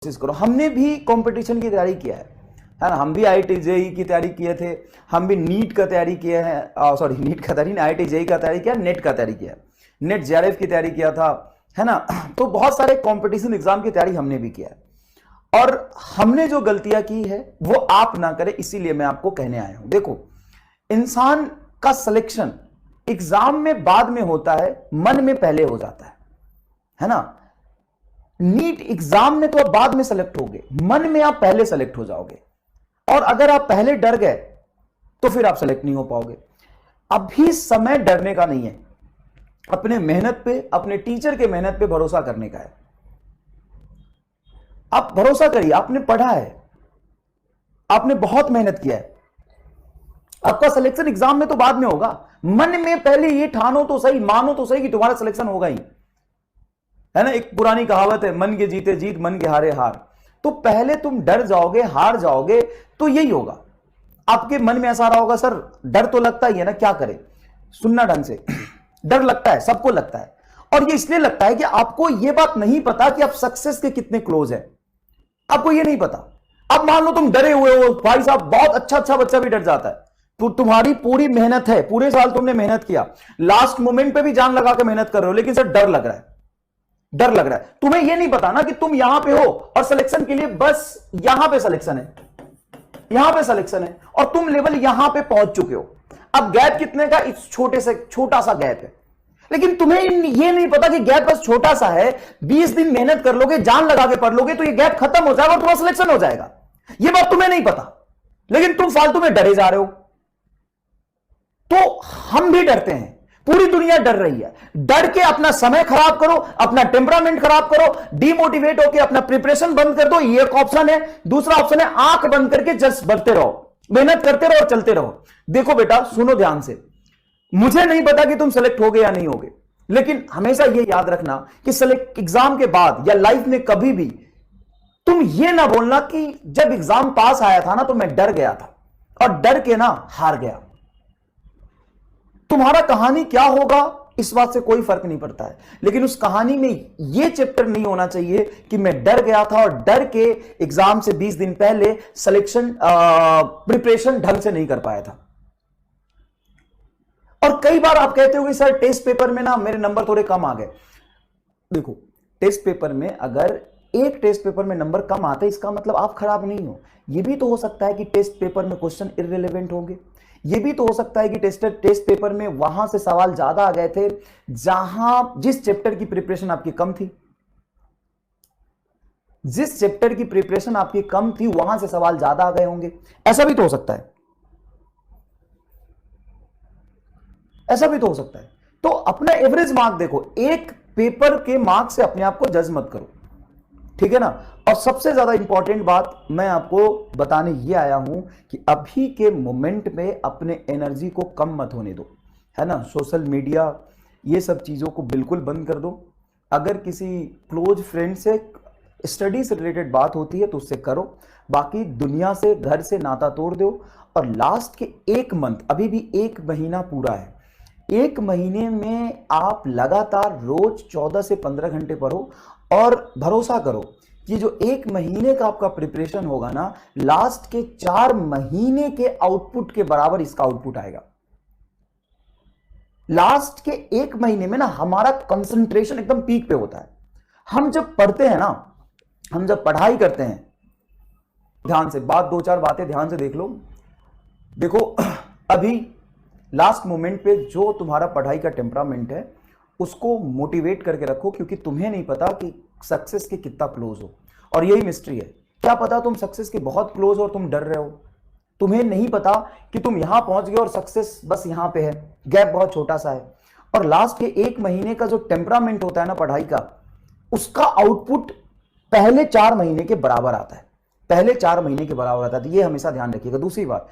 कोशिश करो। हमने भी कंपटीशन की तैयारी किया है ना। हम भी IIT JEE की तैयारी किए थे, हम भी नीट का तैयारी किए हैं, सॉरी नीट का तैयारी नहीं, IIT JEE का तैयारी किया, नेट का तैयारी किया, नेट JRF की तैयारी किया था, है ना। तो बहुत सारे कंपटीशन एग्जाम की तैयारी हमने भी किया है, और हमने जो गलतियां की है वो आप ना करें, इसीलिए मैं आपको कहने आया हूं। देखो, इंसान का सिलेक्शन एग्जाम में बाद में होता है, मन में पहले हो जाता है ना। नीट एग्जाम में तो आप बाद में सेलेक्ट होगे, मन में आप पहले सेलेक्ट हो जाओगे, और अगर आप पहले डर गए तो फिर आप सेलेक्ट नहीं हो पाओगे। अभी समय डरने का नहीं है, अपने मेहनत पे, अपने टीचर के मेहनत पे भरोसा करने का है। आप भरोसा करिए, आपने पढ़ा है, आपने बहुत मेहनत किया है, आपका सिलेक्शन एग्जाम में तो बाद में होगा। मन में पहले ये ठानो तो सही, मानो तो सही कि तुम्हारा सिलेक्शन होगा ही, है ना। एक पुरानी कहावत है, मन के जीते जीत, मन के हारे हार। तो पहले तुम डर जाओगे, हार जाओगे, तो यही होगा। आपके मन में ऐसा रहा होगा, सर डर तो लगता ही है ना, क्या करें। सुनना ढंग से, डर लगता है, सबको लगता है, और ये इसलिए लगता है कि आपको ये बात नहीं पता कि आप सक्सेस के कितने क्लोज है। आपको ये नहीं पता। अब मान लो तुम डरे हुए हो, भाई साहब, बहुत अच्छा बच्चा भी डर जाता है, तो तुम्हारी पूरी मेहनत है, पूरे साल तुमने मेहनत किया, लास्ट मोमेंट पे भी जान लगा के मेहनत कर रहे हो, लेकिन सर डर लग रहा है, डर लग रहा है। तुम्हें यह नहीं पता ना कि तुम यहां पे हो और सिलेक्शन के लिए बस यहां पे सिलेक्शन है, यहां पे सिलेक्शन है, और तुम लेवल यहां पे पहुंच चुके हो। अब गैप कितने का, इस छोटा सा गैप है, लेकिन तुम्हें यह नहीं पता कि गैप बस छोटा सा है। 20 दिन मेहनत कर लोगे, जान लगा के पढ़ लोगे, तो ये गैप खत्म हो जाएगा और तुम्हारा सिलेक्शन हो जाएगा। यह बात तुम्हें नहीं पता, लेकिन तुम फालतू में डरे जा रहे हो। तो हम भी डरते हैं, पूरी दुनिया डर रही है। डर के अपना समय खराब करो, अपना टेम्परामेंट खराब करो, डिमोटिवेट होकर अपना प्रिपरेशन बंद कर दो, ये एक ऑप्शन है। दूसरा ऑप्शन है, आंख बंद करके जस्ट बढ़ते रहो, मेहनत करते रहो और चलते रहो। देखो बेटा, सुनो ध्यान से, मुझे नहीं पता कि तुम सेलेक्ट होगे या नहीं होगे, लेकिन हमेशा ये याद रखना कि सेलेक्ट एग्जाम के बाद या लाइफ में कभी भी तुम ये ना बोलना कि जब एग्जाम पास आया था ना तो मैं डर गया था और डर के ना हार गया। तुम्हारा कहानी क्या होगा इस बात से कोई फर्क नहीं पड़ता है, लेकिन उस कहानी में यह चैप्टर नहीं होना चाहिए कि मैं डर गया था और डर के एग्जाम से 20 दिन पहले सिलेक्शन प्रिपरेशन ढंग से नहीं कर पाया था। और कई बार आप कहते हो कि सर टेस्ट पेपर में ना मेरे नंबर थोड़े कम आ गए। देखो, टेस्ट पेपर में अगर एक टेस्ट पेपर में नंबर कम आते इसका मतलब आप खराब नहीं हो। यह भी तो हो सकता है कि टेस्ट पेपर में क्वेश्चन इररिलेवेंट होंगे, यह भी तो हो सकता है कि टेस्ट पेपर में वहां से सवाल ज्यादा आ गए थे जहां जिस चैप्टर की प्रिपरेशन आपकी कम थी, जिस चैप्टर की प्रिपरेशन आपकी कम थी वहां से सवाल ज्यादा आ गए होंगे। ऐसा भी तो हो सकता है, ऐसा भी तो हो सकता है। तो अपना एवरेज मार्क देखो, एक पेपर के मार्क से अपने आप को जज मत करो, ठीक है ना। और सबसे ज्यादा इंपॉर्टेंट बात मैं आपको बताने ये आया हूं कि अभी के मोमेंट में अपने एनर्जी को कम मत होने दो, है ना। सोशल मीडिया ये सब चीजों को बिल्कुल बंद कर दो। अगर किसी क्लोज फ्रेंड से स्टडी से रिलेटेड बात होती है तो उससे करो, बाकी दुनिया से, घर से नाता तोड़ दो। और लास्ट के 1 मंथ, अभी भी 1 महीना पूरा है, 1 महीने में आप लगातार रोज 14 से 15 घंटे पढ़ो, और भरोसा करो कि जो 1 महीने का आपका प्रिपरेशन होगा ना, लास्ट के 4 महीने के आउटपुट के बराबर इसका आउटपुट आएगा। लास्ट के 1 महीने में ना हमारा कंसंट्रेशन एकदम पीक पे होता है। हम जब पढ़ते हैं ना, हम जब पढ़ाई करते हैं, ध्यान से बात, 2-4 बातें ध्यान से देख लो। देखो, अभी लास्ट मोमेंट पे जो तुम्हारा पढ़ाई का टेम्परामेंट है उसको मोटिवेट करके रखो, क्योंकि तुम्हें नहीं पता कि सक्सेस के कितना क्लोज हो, और यही मिस्ट्री है। क्या पता तुम सक्सेस के बहुत क्लोज हो और तुम डर रहे हो। तुम्हें नहीं पता कि तुम यहां पहुंच गए और सक्सेस बस यहां पे है, गैप बहुत छोटा सा है। और लास्ट के 1 महीने का जो टेम्परामेंट होता है ना पढ़ाई का, उसका आउटपुट पहले 4 महीने के बराबर आता है, पहले 4 महीने के बराबर आता है। तो ये हमेशा ध्यान रखिएगा। दूसरी बात,